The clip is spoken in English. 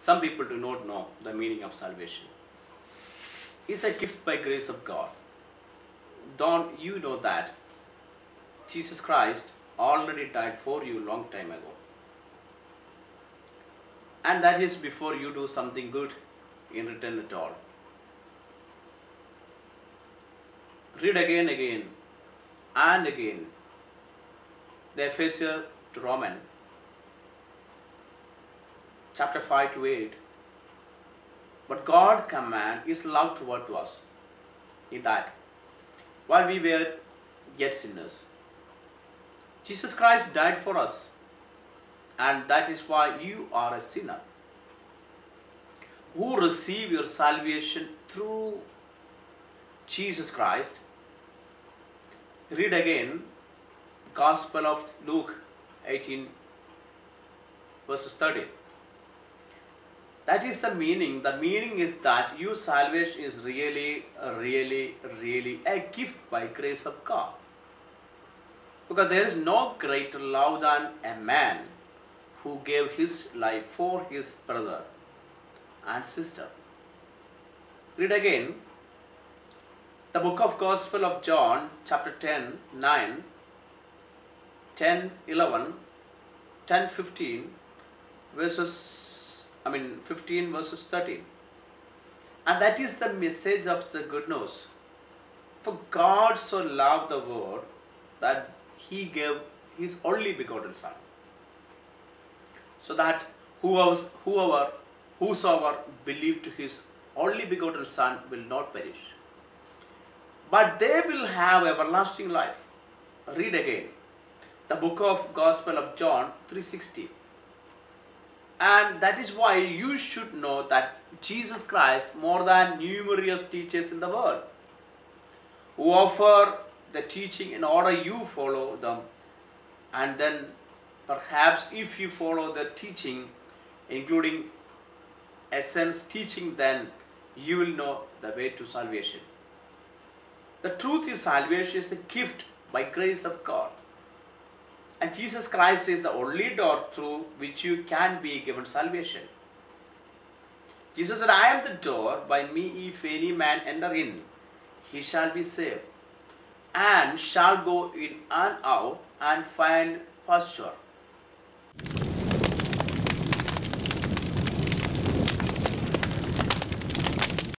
Some people do not know the meaning of salvation. It's a gift by grace of God. Don't you know that Jesus Christ already died for you long time ago? And that is before you do something good in return at all. Read again and again the Ephesians to Roman chapter 5 to 8. But God's command is love toward us, in that while we were yet sinners, Jesus Christ died for us, and that is why you are a sinner who receive your salvation through Jesus Christ. Read again Gospel of Luke 18 verses 30. That is the meaning. The meaning is that your salvation is really a gift by grace of God. Because there is no greater love than a man who gave his life for his brother and sister. Read again the book of Gospel of John, chapter 10, 9, 10, 11, 10, 15, 15 verses 13. And that is the message of the good news. For God so loved the world that He gave His only begotten Son, so that whosoever believed to His only begotten Son will not perish, but they will have everlasting life. Read again the book of Gospel of John 3:16. And that is why you should know that Jesus Christ, more than numerous teachers in the world, who offer the teaching in order you follow them, and then perhaps if you follow the teaching, including essence teaching, then you will know the way to salvation. The truth is, salvation is a gift by grace of God. And Jesus Christ is the only door through which you can be given salvation. Jesus said, I am the door, by me if any man enter in, he shall be saved, and shall go in and out and find pasture.